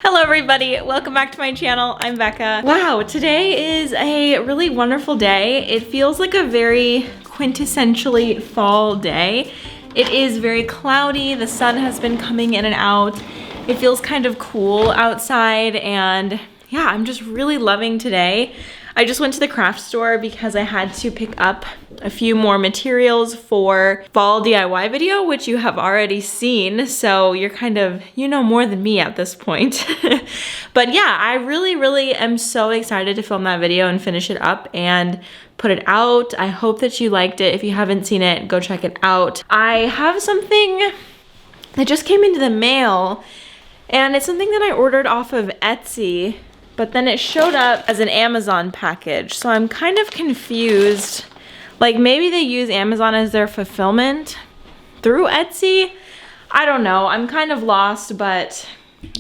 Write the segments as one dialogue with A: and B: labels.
A: Hello everybody, welcome back to my channel. I'm Becca. Wow, today is a really wonderful day. It feels like a very quintessentially fall day. It is very cloudy, the sun has been coming in and out. It feels kind of cool outside and yeah, I'm just really loving today. I just went to the craft store because I had to pick up a few more materials for fall DIY video, which you have already seen. So you're kind of, you know more than me at this point. But yeah, I really am so excited to film that video and finish it up and put it out. I hope that you liked it. If you haven't seen it, go check it out. I have something that just came into the mail and it's something that I ordered off of Etsy, but then it showed up as an Amazon package. So I'm kind of confused. Like maybe they use Amazon as their fulfillment through Etsy. I don't know, I'm kind of lost, but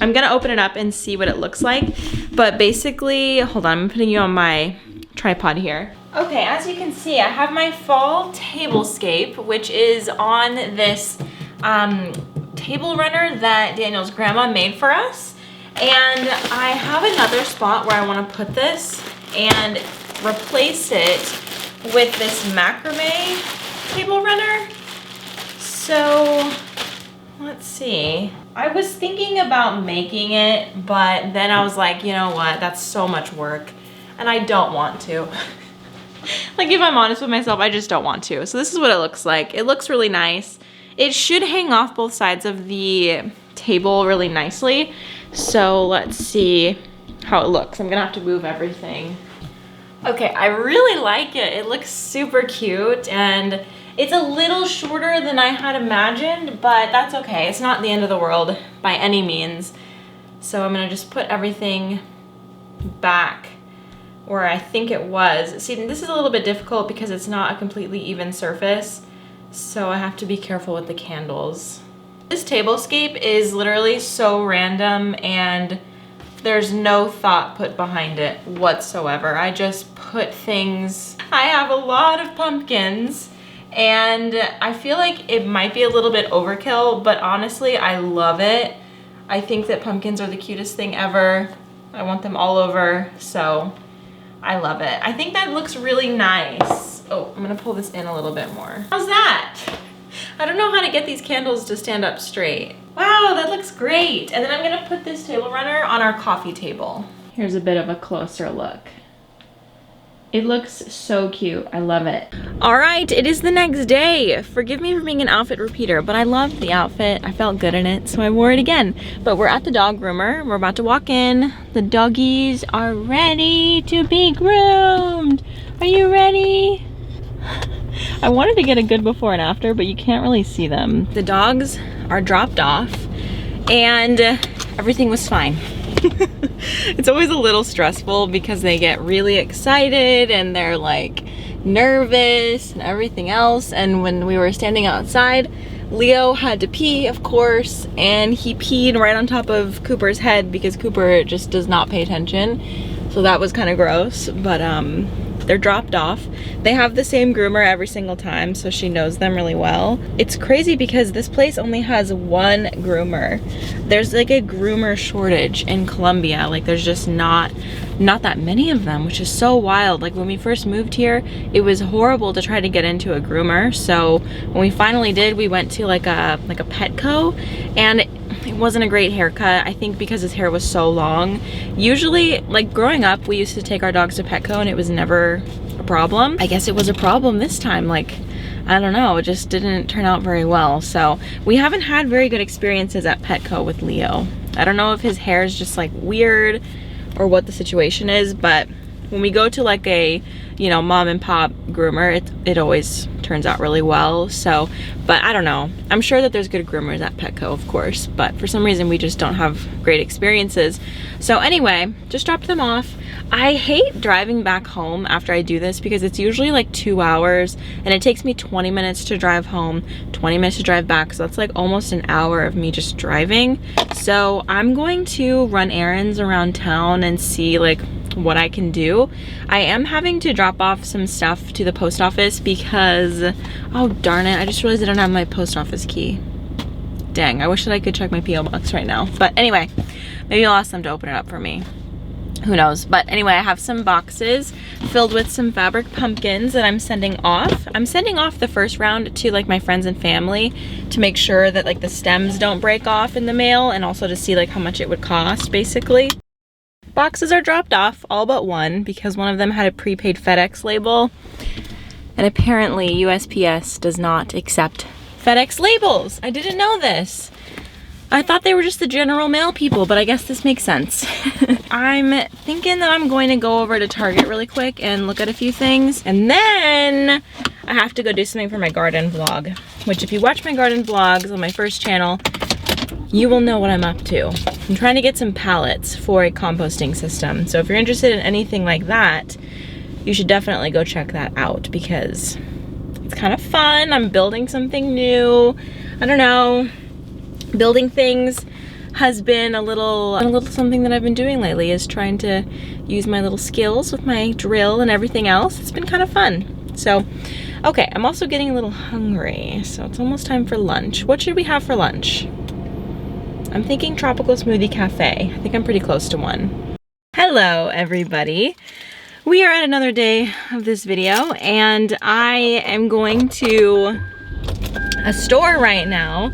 A: I'm gonna open it up and see what it looks like. But basically, hold on, I'm putting you on my tripod here. Okay, as you can see, I have my fall tablescape, which is on this table runner that Daniel's grandma made for us. And I have another spot where I want to put this and replace it with this macrame table runner. So let's see. I was thinking about making it, but then I was like, you know what? That's so much work and I don't want to. Like if I'm honest with myself, I just don't want to. So this is what it looks like. It looks really nice. It should hang off both sides of the table really nicely. So let's see how it looks. I'm gonna have to move everything. Okay, I really like it. It looks super cute and it's a little shorter than I had imagined, but that's okay. It's not the end of the world by any means. So I'm gonna just put everything back where I think it was. See, this is a little bit difficult because it's not a completely even surface. So I have to be careful with the candles. This tablescape is literally so random and there's no thought put behind it whatsoever. I just put things. I have a lot of pumpkins and I feel like it might be a little bit overkill, but honestly, I love it. I think that pumpkins are the cutest thing ever. I want them all over, so I love it. I think that looks really nice. Oh, I'm gonna pull this in a little bit more. How's that? I don't know how to get these candles to stand up straight. Wow, that looks great. And then I'm gonna put this table runner on our coffee table. Here's a bit of a closer look. It looks so cute, I love it. All right, it is the next day. Forgive me for being an outfit repeater, but I loved the outfit. I felt good in it, so I wore it again. But we're at the dog groomer. We're about to walk in. The doggies are ready to be groomed. Are you ready? I wanted to get a good before and after, but you can't really see them. The dogs are dropped off and everything was fine. It's always a little stressful because they get really excited and they're like nervous and everything else. And when we were standing outside, Leo had to pee, of course, and he peed right on top of Cooper's head because Cooper just does not pay attention. So that was kind of gross, but they're dropped off. They have the same groomer every single time, so she knows them really well. It's crazy because this place only has one groomer. There's like a groomer shortage in Columbia. Like there's just not that many of them, which is so wild. Like when we first moved here, it was horrible to try to get into a groomer. So when we finally did, we went to like a Petco, and it wasn't a great haircut, I think because his hair was so long. Usually, like growing up, we used to take our dogs to Petco and it was never a problem. I guess it was a problem this time. Like, I don't know, it just didn't turn out very well. So we haven't had very good experiences at Petco with Leo. I don't know if his hair is just like weird or what the situation is, but when we go to like a, you know, mom and pop groomer, it always turns out really well. So, but I don't know. I'm sure that there's good groomers at Petco, of course, but for some reason we just don't have great experiences. So anyway, just dropped them off. I hate driving back home after I do this because it's usually like 2 hours and it takes me 20 minutes to drive home, 20 minutes to drive back. So that's like almost an hour of me just driving. So I'm going to run errands around town and see like what I can do. I am having to drop off some stuff to the post office because, oh darn it, I just realized I don't have my post office key. Dang, I wish that I could check my P.O. box right now. But anyway, Maybe I'll ask them to open it up for me. Who knows? But anyway, I have some boxes filled with some fabric pumpkins that I'm sending off. I'm sending off the first round to like my friends and family to make sure that like the stems don't break off in the mail, and also to see like how much it would cost basically. Boxes are dropped off, all but one, because one of them had a prepaid FedEx label. And apparently USPS does not accept FedEx labels. I didn't know this. I thought they were just the general mail people, but I guess this makes sense. I'm thinking that I'm going to go over to Target really quick and look at a few things. And then I have to go do something for my garden vlog, which if you watch my garden vlogs on my first channel, you will know what I'm up to. I'm trying to get some pallets for a composting system. So if you're interested in anything like that, you should definitely go check that out because it's kind of fun. I'm building something new. I don't know. Building things has been a little something that I've been doing lately, is trying to use my little skills with my drill and everything else. It's been kind of fun. So, okay, I'm also getting a little hungry, so it's almost time for lunch. What should we have for lunch? I'm thinking tropical smoothie cafe. I think I'm pretty close to one. Hello, everybody. We are at another day of this video, and I am going to a store right now.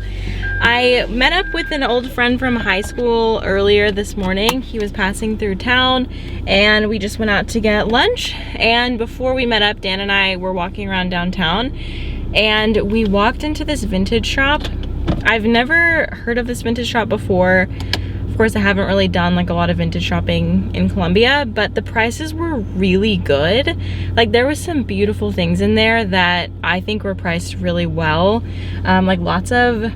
A: I met up with an old friend from high school earlier this morning. He was passing through town and we just went out to get lunch. And before we met up, Dan and I were walking around downtown and we walked into this vintage shop. I've never heard of this vintage shop before. Of course, I haven't really done like a lot of vintage shopping in Colombia, but the prices were really good. Like there was some beautiful things in there that I think were priced really well. Like lots of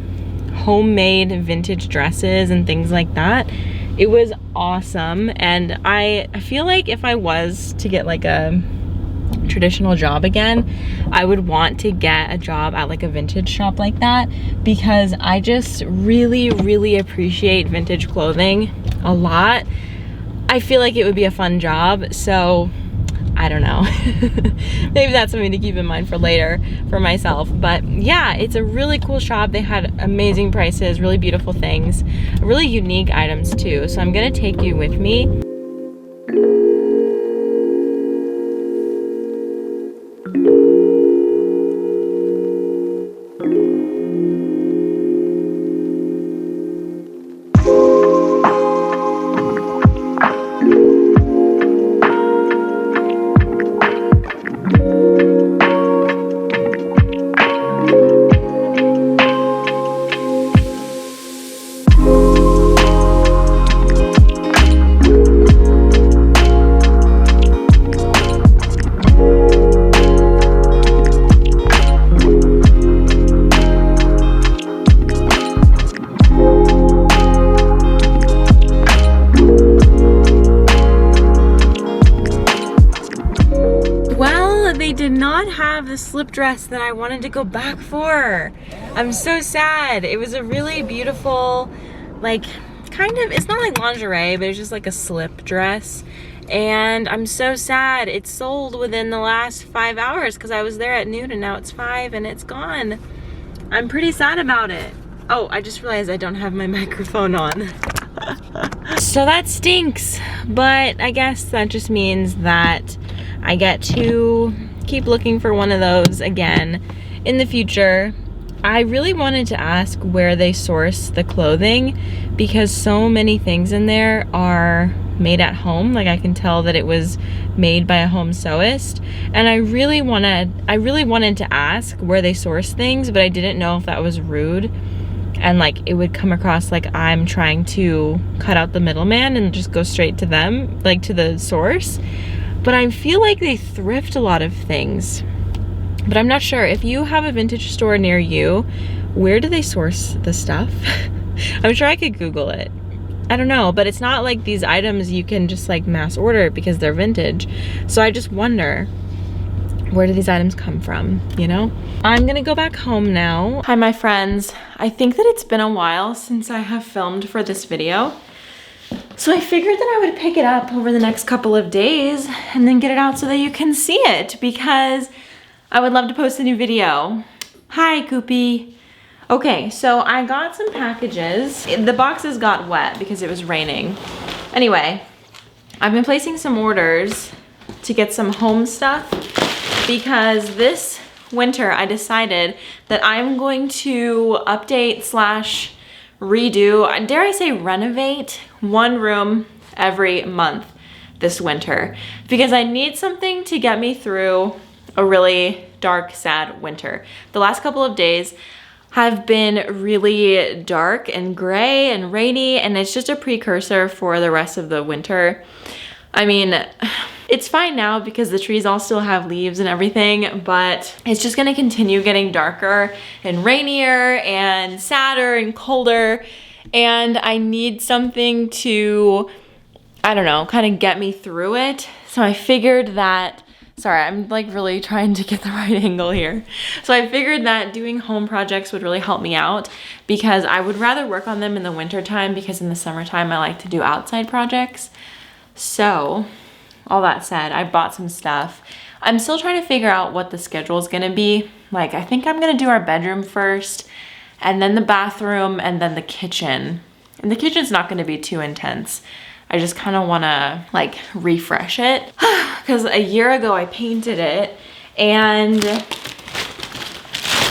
A: homemade vintage dresses and things like that. It was awesome, and I feel like if I was to get like a traditional job again, I would want to get a job at like a vintage shop like that, because I just really appreciate vintage clothing a lot. I feel like it would be a fun job, so I don't know. Maybe that's something to keep in mind for later for myself. But yeah, it's a really cool shop. They had amazing prices, really beautiful things, really unique items too. So I'm gonna take you with me. They did not have the slip dress that I wanted to go back for. I'm so sad. It was a really beautiful, like, kind of, it's not like lingerie, but it's just like a slip dress. And I'm so sad. It sold within the last 5 hours because I was there at noon and now it's 5 and it's gone. I'm pretty sad about it. Oh, I just realized I don't have my microphone on. So that stinks, but I guess that just means that I get to keep looking for one of those again in the future. I really wanted to ask where they source the clothing, because so many things in there are made at home. Like I can tell that it was made by a home sewist, and I really wanted to ask where they source things, but I didn't know if that was rude and like it would come across like I'm trying to cut out the middleman and just go straight to them, like to the source. But I feel like they thrift a lot of things. But I'm not sure. If you have a vintage store near you, where do they source the stuff? I'm sure I could Google it. I don't know, but it's not like these items you can just like mass order because they're vintage. So I just wonder, where do these items come from, you know? I'm gonna go back home now. Hi, my friends. I think that it's been a while since I have filmed for this video. So I figured that I would pick it up over the next couple of days and then get it out so that you can see it, because I would love to post a new video. Hi, Goopy. Okay, so I got some packages. The boxes got wet because it was raining. Anyway, I've been placing some orders to get some home stuff because this winter I decided that I'm going to update slash redo, dare I say renovate, one room every month this winter because I need something to get me through a really dark, sad winter. The last couple of days have been really dark and gray and rainy, and it's just a precursor for the rest of the winter. I mean, it's fine now because the trees all still have leaves and everything, but it's just gonna continue getting darker and rainier and sadder and colder, and I need something to, I don't know, kind of get me through it. So I figured that, sorry, I'm like really trying to get the right angle here. So I figured that doing home projects would really help me out because I would rather work on them in the winter time because in the summertime I like to do outside projects. So all that said, I bought some stuff. I'm still trying to figure out what the schedule is gonna be. Like, I think I'm gonna do our bedroom first, and then the bathroom, and then the kitchen. And the kitchen's not gonna be too intense. I just kind of wanna like refresh it. Because a year ago I painted it, and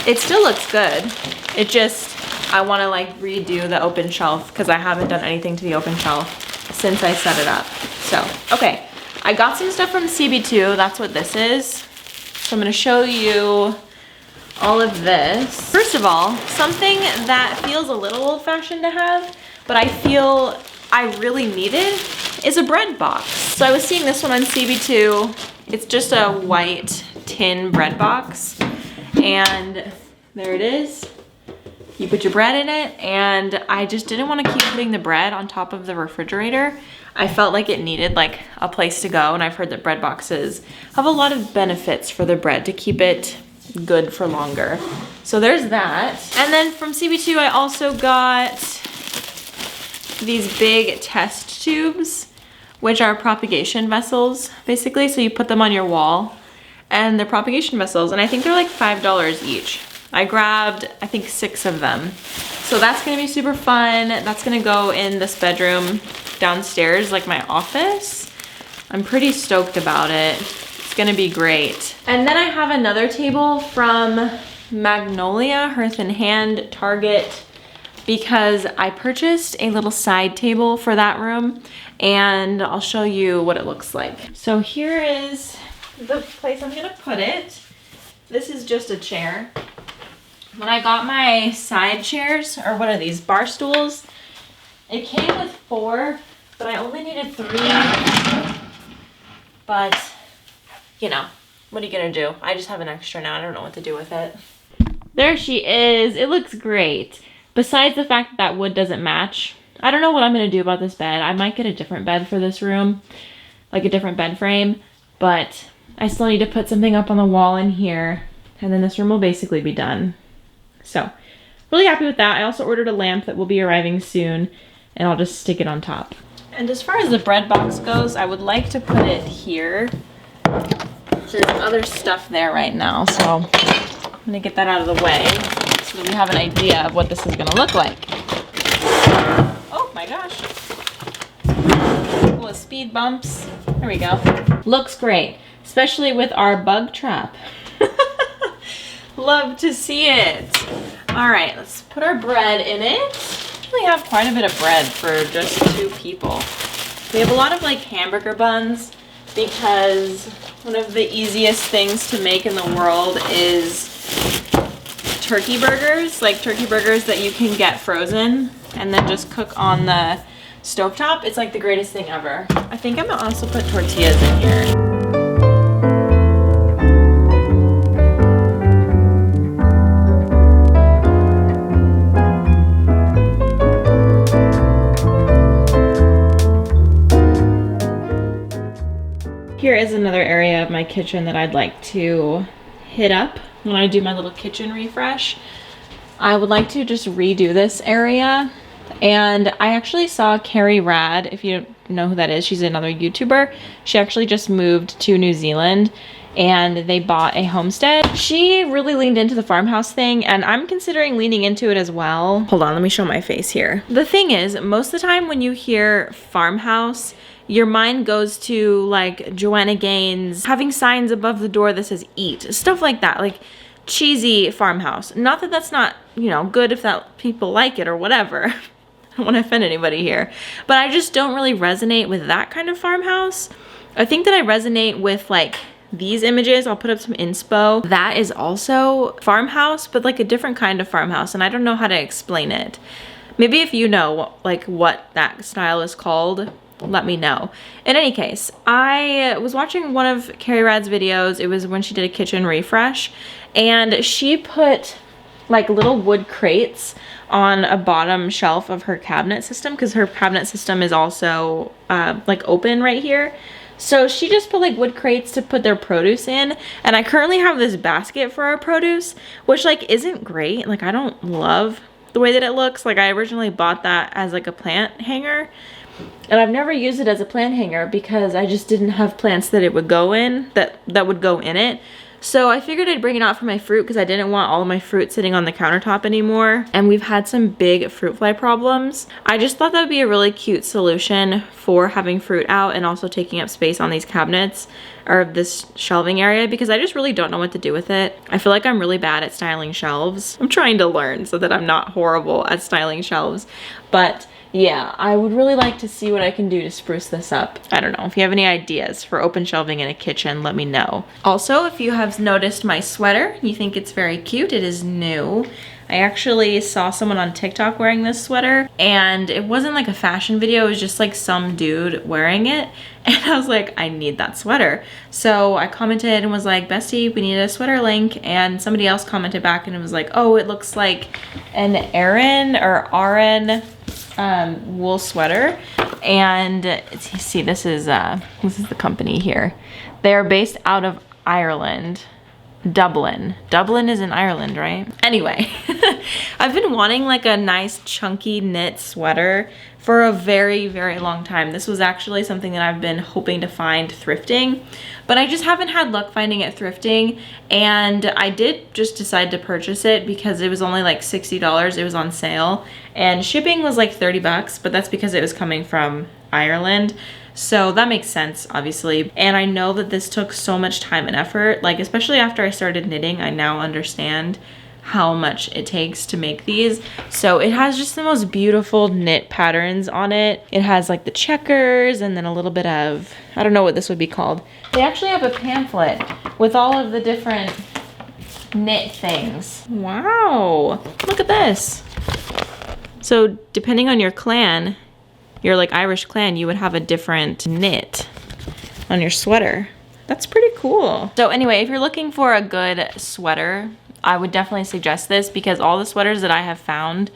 A: it still looks good. It just, I wanna like redo the open shelf because I haven't done anything to the open shelf since I set it up. So, okay. I got some stuff from CB2, that's what this is. So I'm gonna show you all of this. First of all, something that feels a little old-fashioned to have, but I feel I really needed is a bread box. So I was seeing this one on CB2. It's just a white tin bread box, and there it is. You put your bread in it, and I just didn't want to keep putting the bread on top of the refrigerator. I felt like it needed like a place to go, and I've heard that bread boxes have a lot of benefits for the bread to keep it good for longer. So there's that. And then from CB2 I also got these big test tubes, which are propagation vessels basically. So you put them on your wall, and they're propagation vessels, and I think they're like $5 each. I grabbed, I think 6 of them. So that's gonna be super fun. That's gonna go in this bedroom downstairs, like my office. I'm pretty stoked about it. It's gonna be great. And then I have another table from Magnolia, Hearth and Hand, Target, because I purchased a little side table for that room, and I'll show you what it looks like. So here is the place I'm gonna put it. This is just a chair. When I got my side chairs, or what are these, bar stools, it came with 4, but I only needed 3. But, you know, what are you gonna do? I just have an extra now. I don't know what to do with it. There she is. It looks great. Besides the fact that that wood doesn't match, I don't know what I'm gonna do about this bed. I might get a different bed for this room, like a different bed frame, but I still need to put something up on the wall in here, and then this room will basically be done. So, really happy with that. I also ordered a lamp that will be arriving soon, and I'll just stick it on top. And as far as the bread box goes, I would like to put it here. There's other stuff there right now, so I'm gonna get that out of the way so that we have an idea of what this is gonna look like. Oh my gosh. A couple of speed bumps. There we go. Looks great, especially with our bug trap. Love to see it. All right, let's put our bread in it. We have quite a bit of bread for just 2 people. We have a lot of like hamburger buns because one of the easiest things to make in the world is turkey burgers, like turkey burgers that you can get frozen and then just cook on the stovetop. It's like the greatest thing ever. I think I'm gonna also put tortillas in here. Here is another area of my kitchen that I'd like to hit up when I do my little kitchen refresh. I would like to just redo this area, and I actually saw Carrie Rad, if you know who that is, she's another YouTuber. She actually just moved to New Zealand, and they bought a homestead. She really leaned into the farmhouse thing, and I'm considering leaning into it as well. Hold on, let me show my face here. The thing is, most of the time when you hear farmhouse, your mind goes to like Joanna Gaines having signs above the door that says eat, stuff like that, like cheesy farmhouse. Not that that's not, you know, good if that people like it or whatever. I don't want to offend anybody here, but I just don't really resonate with that kind of farmhouse. I think that I resonate with like these images. I'll put up some inspo. That is also farmhouse, but like a different kind of farmhouse, and I don't know how to explain it. Maybe if you know like what that style is called, let me know. In any case, I was watching one of Carrie Rad's videos. It was when she did a kitchen refresh, and she put like little wood crates on a bottom shelf of her cabinet system, because her cabinet system is also like open right here. So she just put like wood crates to put their produce in, and I currently have this basket for our produce, which like isn't great. Like I don't love the way that it looks. Like I originally bought that as like a plant hanger, and I've never used it as a plant hanger because I just didn't have plants that it would go in, that would go in it. So I figured I'd bring it out for my fruit because I didn't want all of my fruit sitting on the countertop anymore. And we've had some big fruit fly problems. I just thought that would be a really cute solution for having fruit out and also taking up space on these cabinets or this shelving area, because I just really don't know what to do with it. I feel like I'm really bad at styling shelves. I'm trying to learn so that I'm not horrible at styling shelves. But yeah, I would really like to see what I can do to spruce this up. I don't know, if you have any ideas for open shelving in a kitchen, let me know. Also, if you have noticed my sweater, you think it's very cute, it is new. I actually saw someone on TikTok wearing this sweater, and it wasn't like a fashion video, it was just like some dude wearing it. And I was like, I need that sweater. So I commented and was like, Bestie, we need a sweater link. And somebody else commented back and it was like, oh, it looks like an Erin or RN wool sweater. And see, this is the company here. They're based out of Ireland. Dublin. Dublin is in Ireland, right? Anyway, I've been wanting like a nice chunky knit sweater for a very, very long time. This was actually something that I've been hoping to find thrifting, but I just haven't had luck finding it thrifting. And I did just decide to purchase it because it was only like $60. It was on sale, and shipping was like 30 bucks, but that's because it was coming from Ireland. So that makes sense, obviously. And I know that this took so much time and effort, like especially after I started knitting, I now understand how much it takes to make these. So it has just the most beautiful knit patterns on it. It has like the checkers and then a little bit of, I don't know what this would be called. They actually have a pamphlet with all of the different knit things. Wow, look at this. So depending on your clan, your like Irish clan, you would have a different knit on your sweater. That's pretty cool. So anyway, if you're looking for a good sweater, I would definitely suggest this, because all the sweaters that I have found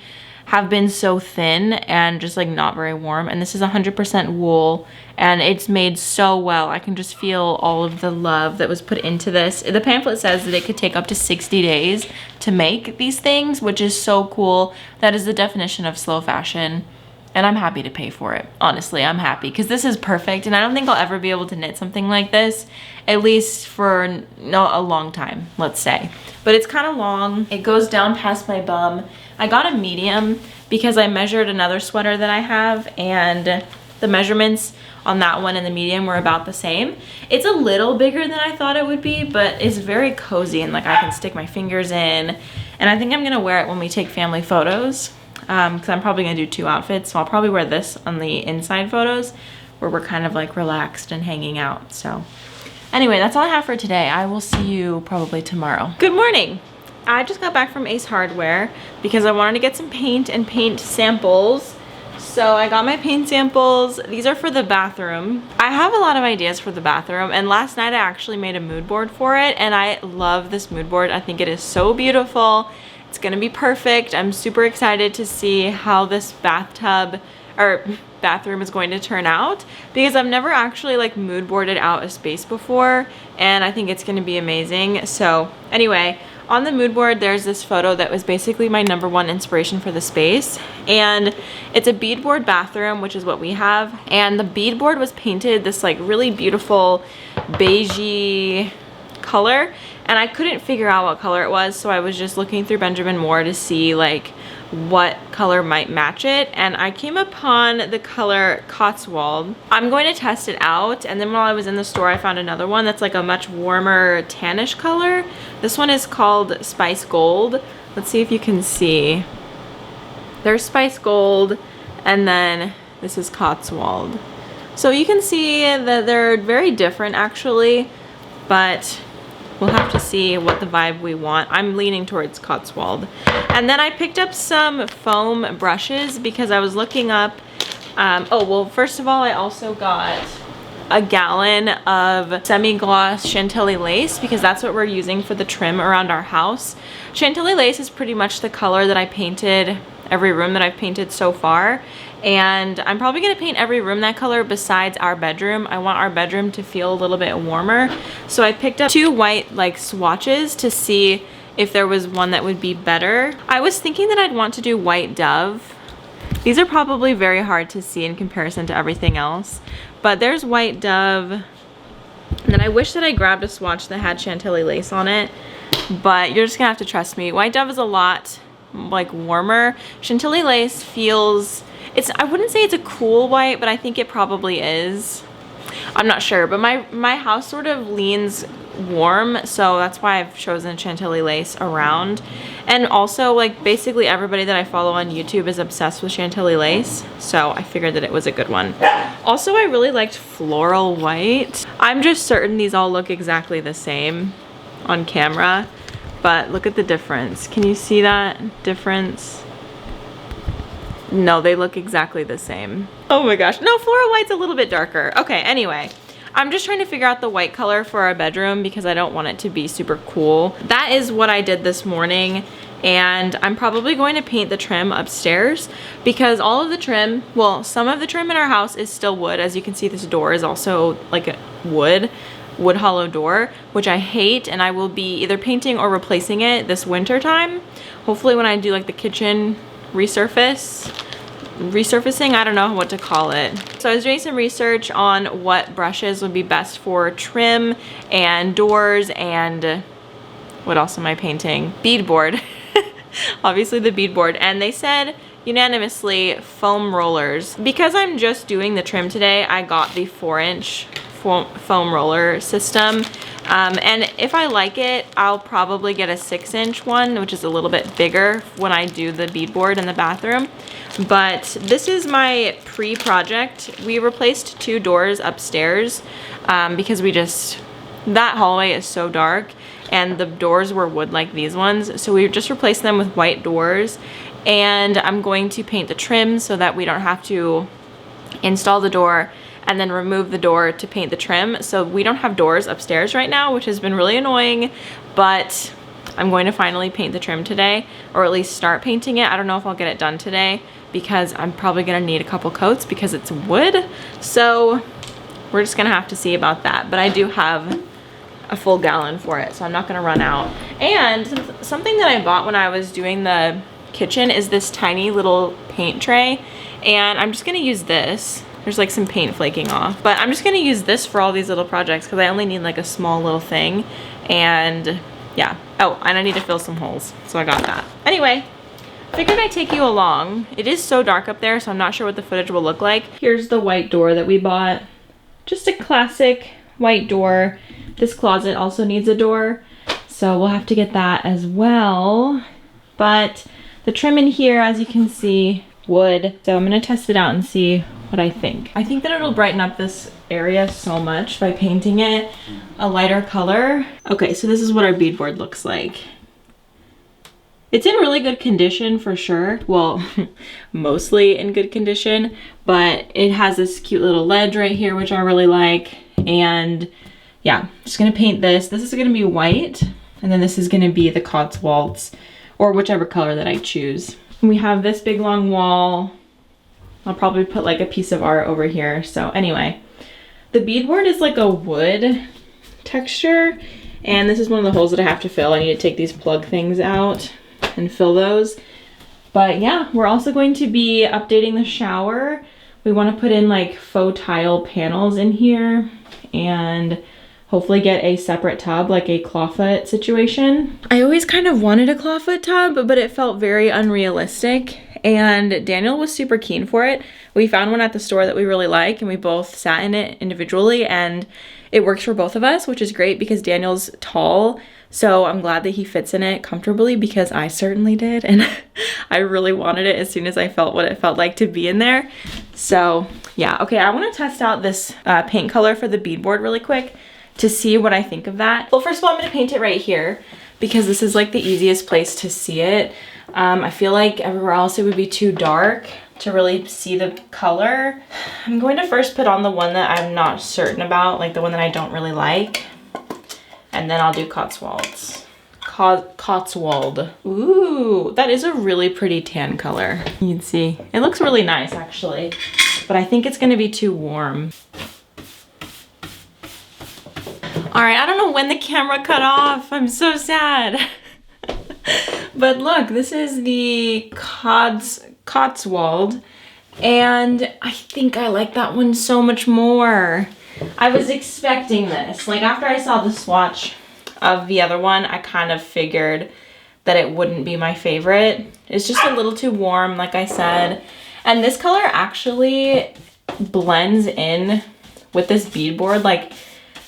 A: have been so thin and just like not very warm. And this is 100% wool, and it's made so well. I can just feel all of the love that was put into this. The pamphlet says that it could take up to 60 days to make these things, which is so cool. That is the definition of slow fashion. And I'm happy to pay for it. Honestly, I'm happy because this is perfect, and I don't think I'll ever be able to knit something like this, at least for a long time, let's say. But it's kind of long. It goes down past my bum. I got a medium because I measured another sweater that I have, and the measurements on that one and the medium were about the same. It's a little bigger than I thought it would be, but it's very cozy, and like I can stick my fingers in. And I think I'm gonna wear it when we take family photos. Because I'm probably gonna do 2 outfits, so I'll probably wear this on the inside photos where we're kind of like relaxed and hanging out. So anyway, that's all I have for today. I will see you probably tomorrow. Good morning. I just got back from Ace Hardware because I wanted to get some paint and paint samples. So I got my paint samples. These are for the bathroom. I have a lot of ideas for the bathroom, and last night I actually made a mood board for it, and I love this mood board. I think it is so beautiful. It's gonna be perfect. I'm super excited to see how this bathtub or bathroom is going to turn out, because I've never actually like mood boarded out a space before, and I think it's gonna be amazing. So anyway, on the mood board there's this photo that was basically my #1 inspiration for the space, and it's a beadboard bathroom, which is what we have, and the beadboard was painted this like really beautiful beigey, color, and I couldn't figure out what color it was, so I was just looking through Benjamin Moore to see like what color might match it, and I came upon the color Cotswold. I'm going to test it out, and then while I was in the store I found another one that's like a much warmer tannish color. This one is called Spice Gold. Let's see if you can see. There's Spice Gold, and then this is Cotswold. So you can see that they're very different actually, but we'll have to see what the vibe we want. I'm leaning towards Cotswold. And then I picked up some foam brushes because I was looking up, oh, well, first of all, I also got a gallon of semi-gloss Chantilly lace because that's what we're using for the trim around our house. Chantilly lace is pretty much the color that I painted every room that I've painted so far. And I'm probably gonna paint every room that color besides our bedroom. I want our bedroom to feel a little bit warmer. So I picked up 2 white like swatches to see if there was one that would be better. I was thinking that I'd want to do White Dove. These are probably very hard to see in comparison to everything else, but there's White Dove. And then I wish that I grabbed a swatch that had Chantilly lace on it, but you're just gonna have to trust me. White Dove is a lot like warmer. Chantilly lace feels, I wouldn't say it's a cool white, but I think it probably is. I'm not sure, but my house sort of leans warm, so that's why I've chosen Chantilly lace around. And also, like, basically everybody that I follow on YouTube is obsessed with Chantilly lace, so I figured that it was a good one. Also, I really liked floral white. I'm just certain these all look exactly the same on camera, but look at the difference. Can you see that difference? No, they look exactly the same. Oh my gosh. No, floral white's a little bit darker. Okay, anyway. I'm just trying to figure out the white color for our bedroom because I don't want it to be super cool. That is what I did this morning, and I'm probably going to paint the trim upstairs because all of the trim, well, some of the trim in our house is still wood. As you can see, this door is also like a wood hollow door, which I hate, and I will be either painting or replacing it this winter time. Hopefully when I do like the kitchen resurfacing, I don't know what to call it. So I was doing some research on what brushes would be best for trim and doors and what else am I painting? Beadboard. Obviously the beadboard. And they said unanimously foam rollers. Because I'm just doing the trim today, I got the 4-inch foam roller system. And if I like it, I'll probably get a 6-inch one, which is a little bit bigger when I do the beadboard in the bathroom. But this is my pre-project. We replaced 2 doors upstairs because that hallway is so dark and the doors were wood like these ones. So we just replaced them with white doors, and I'm going to paint the trim so that we don't have to install the door and then remove the door to paint the trim. So we don't have doors upstairs right now, which has been really annoying, but I'm going to finally paint the trim today, or at least start painting it. I don't know if I'll get it done today because I'm probably gonna need a couple coats because it's wood. So we're just gonna have to see about that. But I do have a full gallon for it, so I'm not gonna run out. And something that I bought when I was doing the kitchen is this tiny little paint tray, and I'm just gonna use this. There's like some paint flaking off, but I'm just gonna use this for all these little projects because I only need like a small little thing. And yeah, oh, and I need to fill some holes, so I got that. Anyway, figured I'd take you along. It is so dark up there, so I'm not sure what the footage will look like. Here's the white door that we bought. Just a classic white door. This closet also needs a door, so we'll have to get that as well. But the trim in here, as you can see, wood. So I'm gonna test it out and see what I think. I think that it'll brighten up this area so much by painting it a lighter color. Okay, so this is what our beadboard looks like. It's in really good condition for sure. Well, mostly in good condition, but it has this cute little ledge right here, which I really like. And yeah, I'm just gonna paint this. This is gonna be white, and then this is gonna be the Cotswolds, or whichever color that I choose. We have this big long wall. I'll probably put like a piece of art over here. So anyway, the beadboard is like a wood texture, and this is one of the holes that I have to fill. I need to take these plug things out and fill those. But yeah, we're also going to be updating the shower. We want to put in like faux tile panels in here, and hopefully get a separate tub, like a clawfoot situation. I always kind of wanted a clawfoot tub, but it felt very unrealistic. And Daniel was super keen for it. We found one at the store that we really like, and we both sat in it individually, and it works for both of us, which is great because Daniel's tall. So I'm glad that he fits in it comfortably, because I certainly did. And I really wanted it as soon as I felt what it felt like to be in there. So yeah, okay, I want to test out this paint color for the beadboard really quick to see what I think of that. Well, first of all, I'm going to paint it right here because this is like the easiest place to see it. I feel like everywhere else it would be too dark to really see the color. I'm going to first put on the one that I'm not certain about, like the one that I don't really like. And then I'll do Cotswolds. Cotswold. Ooh, that is a really pretty tan color. You can see, it looks really nice actually, but I think it's gonna be too warm. All right, I don't know when the camera cut off. I'm so sad. But look, this is the Cotswold, and I think I like that one so much more. I was expecting this. Like after I saw the swatch of the other one, I kind of figured that it wouldn't be my favorite. It's just a little too warm, like I said. And this color actually blends in with this beadboard like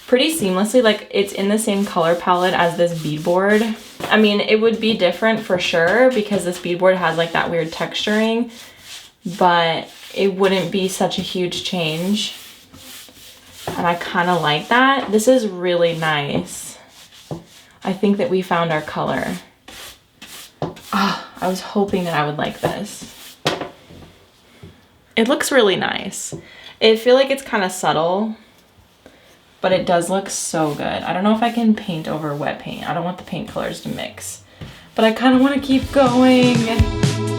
A: pretty seamlessly. Like it's in the same color palette as this beadboard. I mean, it would be different for sure because this beadboard has like that weird texturing, but it wouldn't be such a huge change. And I kind of like that. This is really nice. I think that we found our color. Oh, I was hoping that I would like this. It looks really nice. I feel like it's kind of subtle, but it does look so good. I don't know if I can paint over wet paint. I don't want the paint colors to mix, but I kind of want to keep going.